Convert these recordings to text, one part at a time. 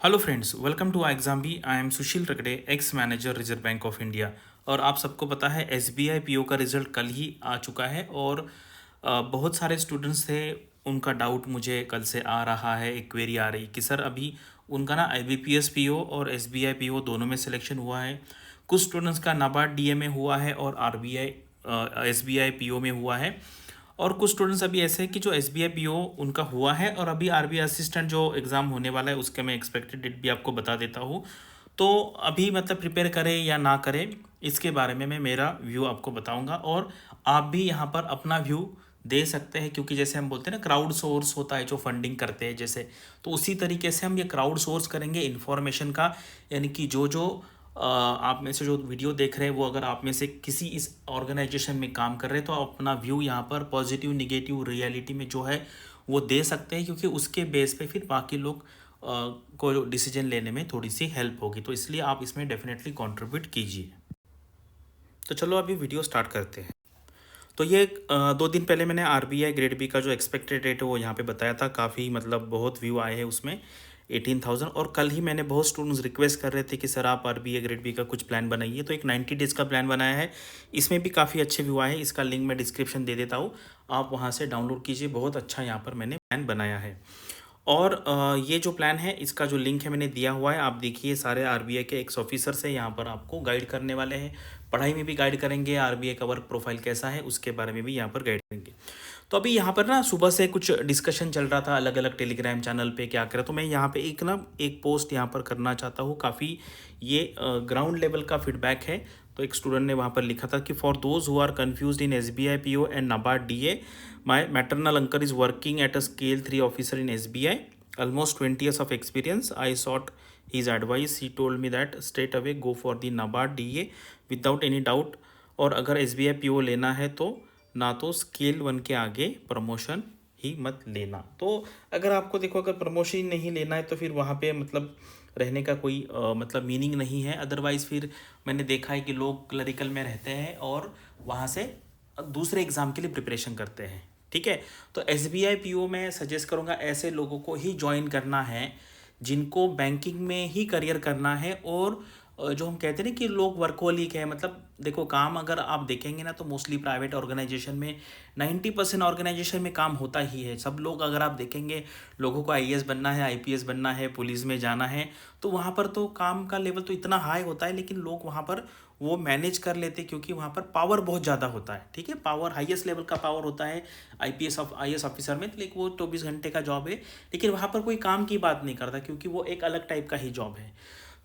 Hello friends, welcome to exam B. I am Sushil Ragade, ex manager Reserve Bank of India. और आप सबको पता है एसबीआई पीओ का रिजल्ट कल ही आ चुका है और बहुत सारे स्टूडेंट्स थे, उनका डाउट मुझे कल से आ रहा है, एक क्वेरी आ रही कि सर अभी उनका ना आईबीपीएस पीओ और एसबीआई पीओ दोनों में सिलेक्शन हुआ है। कुछ स्टूडेंट्स का नाबार्ड डीए में हुआ है और आरबीआई एसबीआई पीओ में हुआ है। और कुछ स्टूडेंट्स अभी ऐसे हैं कि जो S B I P O उनका हुआ है और अभी आर बी आई असिस्टेंट जो एग्ज़ाम होने वाला है उसके मैं एक्सपेक्टेड डेट भी आपको बता देता हूँ। तो अभी मतलब प्रिपेयर करें या ना करें, इसके बारे में मैं मेरा व्यू आपको बताऊंगा और आप भी यहाँ पर अपना व्यू दे सकते हैं, क्योंकि जैसे हम बोलते हैं ना क्राउड सोर्स होता है जो फंडिंग करते हैं जैसे, तो उसी तरीके से हम ये क्राउड सोर्स करेंगे इन्फॉर्मेशन का। यानी कि जो जो आप में से जो वीडियो देख रहे हैं वो अगर आप में से किसी इस ऑर्गेनाइजेशन में काम कर रहे हैं तो आप अपना व्यू यहाँ पर पॉजिटिव निगेटिव रियलिटी में जो है वो दे सकते हैं, क्योंकि उसके बेस पे फिर बाकी लोग को डिसीजन लेने में थोड़ी सी हेल्प होगी। तो इसलिए आप इसमें डेफिनेटली कंट्रीब्यूट कीजिए। तो चलो अभी वीडियो स्टार्ट करते हैं। तो ये 2 दिन पहले मैंने आरबीआई ग्रेड बी का जो एक्सपेक्टेड रेट है वो यहाँ पे बताया था। काफ़ी मतलब बहुत व्यू आए हैं उसमें 18,000। और कल ही मैंने बहुत स्टूडेंट्स रिक्वेस्ट कर रहे थे कि सर आप आरबीआई ग्रेड बी का कुछ प्लान बनाइए, तो एक 90 डेज़ का प्लान बनाया है। इसमें भी काफ़ी अच्छे व्यू आए हैं। इसका लिंक मैं डिस्क्रिप्शन दे देता हूँ, आप वहाँ से डाउनलोड कीजिए। बहुत अच्छा यहाँ पर मैंने प्लान बनाया है। और ये जो प्लान है इसका जो लिंक है मैंने दिया हुआ है, आप देखिए। सारे आरबीआई के एक्स ऑफिसर से यहाँ पर आपको गाइड करने वाले हैं, पढ़ाई में भी गाइड करेंगे, आरबीआई का वर्क प्रोफाइल कैसा है उसके बारे में भी यहाँ पर गाइड करेंगे। तो अभी यहाँ पर ना सुबह से कुछ डिस्कशन चल रहा था अलग अलग टेलीग्राम चैनल पे क्या करें, तो मैं यहाँ पे एक पोस्ट यहाँ पर करना चाहता हूँ। काफ़ी ये ग्राउंड लेवल का फीडबैक है। तो एक स्टूडेंट ने वहाँ पर लिखा था कि for those who are confuse in S B I P O and NABARD D A, my maternal uncle is working at a scale 3 officer in S B I, almost 20 years of experience. I sought his advice. He told me that straight away go for the NABARD DA without any doubt. और अगर S B I P O लेना है तो ना तो scale 1 के आगे promotion ही मत लेना। तो अगर आपको देखो, अगर प्रमोशन नहीं लेना है तो फिर वहाँ पे मतलब रहने का कोई मतलब मीनिंग नहीं है। अदरवाइज़ फिर मैंने देखा है कि लोग क्लरिकल में रहते हैं और वहाँ से दूसरे एग्ज़ाम के लिए प्रिपरेशन करते हैं। ठीक है, तो S B I P O में सजेस्ट करूँगा ऐसे लोगों को ही ज्वाइन करना है जिनको बैंकिंग में ही करियर करना है। और जो हम कहते हैं ना कि लोग वर्कोलिक है, मतलब देखो काम अगर आप देखेंगे ना तो मोस्टली प्राइवेट ऑर्गेनाइजेशन में 90% ऑर्गेनाइजेशन में काम होता ही है। सब लोग अगर आप देखेंगे, लोगों को आईएएस बनना है, आईपीएस बनना है, पुलिस में जाना है, तो वहाँ पर तो काम का लेवल तो इतना हाई होता है, लेकिन लोग वहाँ पर वो मैनेज कर लेते क्योंकि वहाँ पर पावर बहुत ज़्यादा होता है। ठीक है, पावर हाईएस्ट लेवल का पावर होता है आईएएस ऑफिसर में, लेकिन वो 24 घंटे का जॉब है, लेकिन वहाँ पर कोई काम की बात नहीं करता क्योंकि वो एक अलग टाइप का ही जॉब है।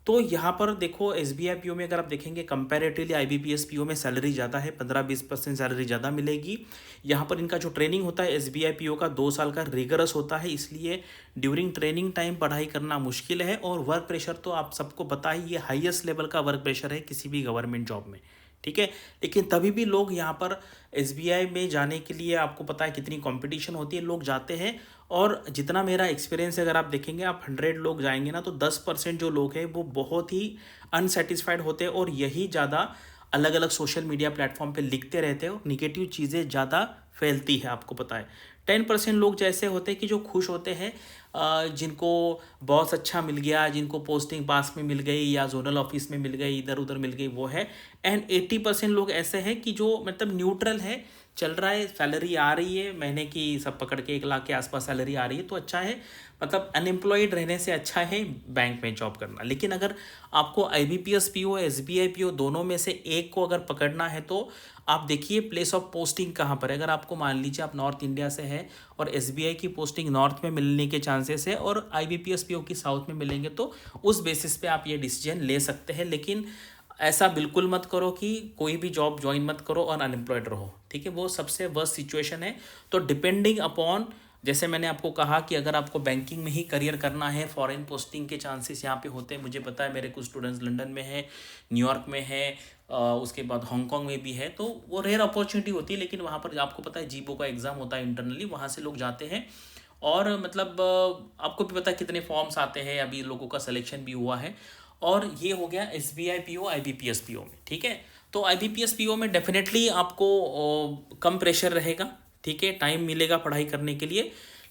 तो यहाँ पर देखो S B I P O में अगर आप देखेंगे comparatively I B P S P O में सैलरी ज़्यादा है, 15-20% सैलरी ज़्यादा मिलेगी। यहाँ पर इनका जो ट्रेनिंग होता है S B I P O का 2 साल का रिगरस होता है, इसलिए ड्यूरिंग ट्रेनिंग टाइम पढ़ाई करना मुश्किल है। और वर्क प्रेशर तो आप सबको पता ही, ये हाईएस्ट लेवल का वर्क प्रेशर है किसी भी गवर्नमेंट जॉब में। ठीक है, लेकिन तभी भी लोग यहाँ पर एसबीआई में जाने के लिए, आपको पता है कितनी कंपटीशन होती है, लोग जाते हैं। और जितना मेरा एक्सपीरियंस है, अगर आप देखेंगे, आप 100 लोग जाएंगे ना तो 10% जो लोग हैं वो बहुत ही अनसेटिस्फाइड होते हैं और यही ज़्यादा अलग अलग सोशल मीडिया प्लेटफॉर्म पे लिखते रहते हैं और निगेटिव चीज़ें ज़्यादा फैलती है। आपको पता है 10% लोग जैसे होते हैं कि जो खुश होते हैं, जिनको बॉस अच्छा मिल गया, जिनको पोस्टिंग पास में मिल गई या जोनल ऑफिस में मिल गई, इधर उधर मिल गई, वो है। एंड 80% लोग ऐसे हैं कि जो मतलब न्यूट्रल है, चल रहा है, सैलरी आ रही है महीने की, सब पकड़ के 1 लाख के आसपास सैलरी आ रही है तो अच्छा है। मतलब अनएम्प्लॉयड रहने से अच्छा है बैंक में जॉब करना। लेकिन अगर आपको I B P S P O, S B I P O दोनों में से एक को अगर पकड़ना है तो आप देखिए प्लेस ऑफ पोस्टिंग कहाँ पर है। अगर आपको मान लीजिए आप नॉर्थ इंडिया से है और एस बी आई की पोस्टिंग नॉर्थ में मिलने के चांसेस है और I B P S P O की साउथ में मिलेंगे, तो उस बेसिस पे आप ये डिसीजन ले सकते हैं। लेकिन ऐसा बिल्कुल मत करो कि कोई भी जॉब ज्वाइन मत करो और अनएम्प्लॉयड रहो। ठीक है, वो सबसे वर्स्ट सिचुएशन है। तो डिपेंडिंग अपॉन, जैसे मैंने आपको कहा कि अगर आपको बैंकिंग में ही करियर करना है, फॉरेन पोस्टिंग के चांसेस यहाँ पे होते हैं। मुझे पता है, मेरे कुछ स्टूडेंट्स लंदन में है, न्यूयॉर्क में है, उसके बाद हांगकॉन्ग में भी है, तो वो रेयर अपॉर्चुनिटी होती है। लेकिन वहाँ पर आपको पता है जीपो का एग्ज़ाम होता है इंटरनली, वहाँ से लोग जाते हैं। और मतलब आपको भी पता है कितने फॉर्म्स आते हैं, अभी लोगों का सिलेक्शन भी हुआ है। और ये हो गया S B I P O, I B P S P O में। ठीक है, तो I B P S P O में डेफिनेटली आपको कम प्रेशर रहेगा। ठीक है, टाइम मिलेगा पढ़ाई करने के लिए।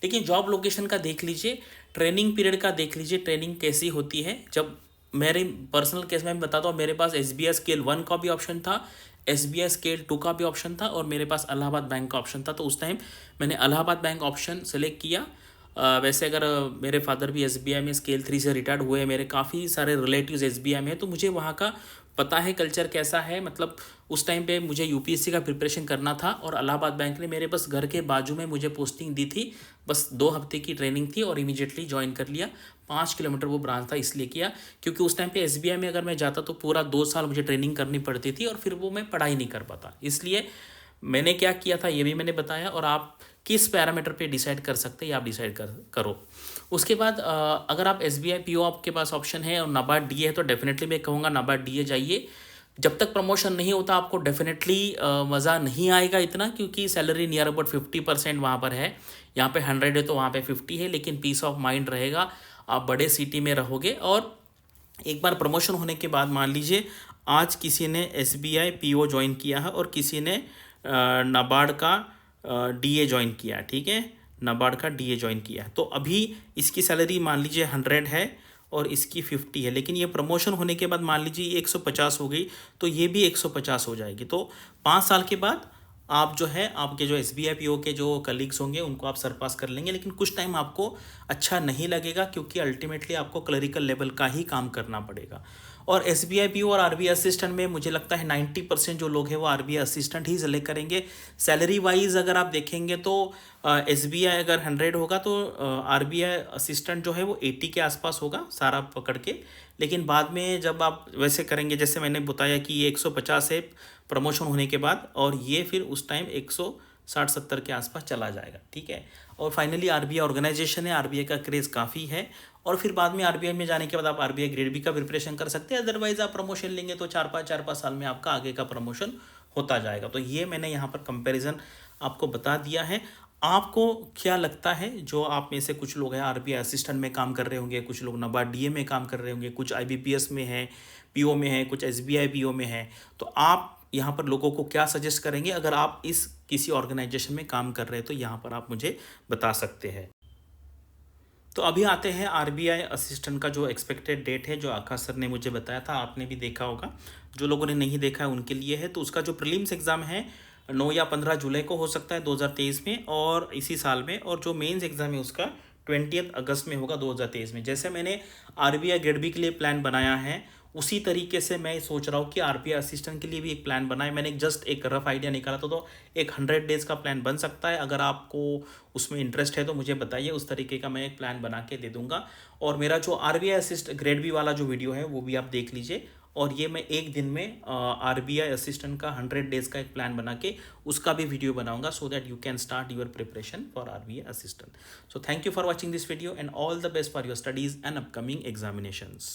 लेकिन जॉब लोकेशन का देख लीजिए, ट्रेनिंग पीरियड का देख लीजिए, ट्रेनिंग कैसी होती है। जब मेरे पर्सनल केस में बताता हूँ, मेरे पास SBI स्केल 1 का भी ऑप्शन था, SBI स्केल 2 का भी ऑप्शन था, और मेरे पास इलाहाबाद बैंक का ऑप्शन था। तो उस टाइम मैंने इलाहाबाद बैंक ऑप्शन सेलेक्ट किया। वैसे अगर मेरे फादर भी SBI में स्केल 3 से रिटायर्ड हुए हैं, मेरे काफ़ी सारे रिलेटिव्स SBI में हैं, तो मुझे वहाँ का पता है कल्चर कैसा है। मतलब उस टाइम पे मुझे UPSC का प्रिपरेशन करना था, और इलाहाबाद बैंक ने मेरे बस घर के बाजू में मुझे पोस्टिंग दी थी। बस 2 हफ्ते की ट्रेनिंग थी और इमीडिएटली ज्वाइन कर लिया। 5 किलोमीटर वो ब्रांच था, इसलिए किया क्योंकि उस टाइम पे SBI में अगर मैं जाता तो पूरा 2 साल मुझे ट्रेनिंग करनी पड़ती थी, और फिर वो मैं पढ़ाई नहीं कर पाता। इसलिए मैंने क्या किया था ये भी मैंने बताया, और आप किस पैरामीटर पे डिसाइड कर सकते हैं आप डिसाइड करो। उसके बाद अगर आप SBI PO आपके पास ऑप्शन है और नाबार्ड DA है, तो डेफिनेटली मैं कहूँगा नाबार्ड DA जाइए। जब तक प्रमोशन नहीं होता आपको डेफिनेटली मज़ा नहीं आएगा इतना, क्योंकि सैलरी नियर अबाउट 50% वहाँ पर है। यहाँ पे 100 है तो वहाँ पे 50 है, लेकिन पीस ऑफ माइंड रहेगा, आप बड़े सिटी में रहोगे। और एक बार प्रमोशन होने के बाद मान लीजिए आज किसी ने SBI PO ज्वाइन किया है और किसी ने नाबार्ड का DA ज्वाइन किया, ठीक है, नाबार्ड का DA ज्वाइन किया, तो अभी इसकी सैलरी मान लीजिए 100 है और इसकी 50 है, लेकिन ये प्रमोशन होने के बाद मान लीजिए ये 150 हो गई, तो ये भी 150 हो जाएगी। तो 5 साल के बाद आप जो है आपके जो SBI PO के जो कलीग्स होंगे उनको आप सरपास कर लेंगे, लेकिन कुछ टाइम आपको अच्छा नहीं लगेगा, क्योंकि अल्टीमेटली आपको क्लरिकल लेवल का ही काम करना पड़ेगा। और SBI PO और RBI असिस्टेंट में मुझे लगता है 90% जो लोग हैं वो RBI असिस्टेंट ही सेलेक्ट करेंगे। सैलरी वाइज अगर आप देखेंगे तो SBI अगर 100 होगा तो RBI असिस्टेंट जो है वो 80 के आसपास होगा सारा पकड़ के। लेकिन बाद में जब आप वैसे करेंगे, जैसे मैंने बताया कि ये 150 है प्रमोशन होने के बाद, और ये फिर उस टाइम 160-70 के आसपास चला जाएगा, ठीक है। और फाइनली RBI ऑर्गेनाइजेशन है, RBI का क्रेज़ काफ़ी है, और फिर बाद में RBI में जाने के बाद आप RBI ग्रेड बी का प्रिपरेशन कर सकते हैं। अदरवाइज आप प्रमोशन लेंगे तो 4-5 साल में आपका आगे का प्रमोशन होता जाएगा। तो ये मैंने यहाँ पर कंपैरिजन आपको बता दिया है। आपको क्या लगता है, जो आप में से कुछ लोग हैं RBI असिस्टेंट में काम कर रहे होंगे, कुछ लोग नाबार्ड DA में काम कर रहे होंगे, कुछ IBPS में है, PO में है, कुछ SBI PO में है, तो आप यहाँ पर लोगों को क्या सजेस्ट करेंगे? अगर आप इस किसी ऑर्गेनाइजेशन में काम कर रहे हैं तो यहाँ पर आप मुझे बता सकते हैं। तो अभी आते हैं RBI असिस्टेंट का जो एक्सपेक्टेड डेट है, जो आकाश सर ने मुझे बताया था, आपने भी देखा होगा। जो लोगों ने नहीं देखा है उनके लिए है। तो उसका जो प्रीलिम्स एग्ज़ाम है 9 या 15 जुलाई को हो सकता है 2023 में, और इसी साल में, और जो मेंस एग्ज़ाम है उसका 20 अगस्त में होगा 2023 में। जैसे मैंने RBI ग्रेड बी के लिए प्लान बनाया है, उसी तरीके से मैं सोच रहा हूँ कि RBI असिस्टेंट के लिए भी एक प्लान बनाए। मैंने जस्ट एक रफ आइडिया निकाला था, तो एक 100 डेज़ का प्लान बन सकता है। अगर आपको उसमें इंटरेस्ट है तो मुझे बताइए, उस तरीके का मैं एक प्लान बना के दे दूंगा। और मेरा जो RBI असिस्ट ग्रेड बी वाला जो वीडियो है वो भी आप देख लीजिए, और ये मैं एक दिन में RBI असिस्टेंट का 100 डेज़ का एक प्लान बना के उसका भी वीडियो बनाऊंगा, so that you can start your preparation for RBI assistant. So thank you for watching this video, and all the best for your studies and upcoming examinations.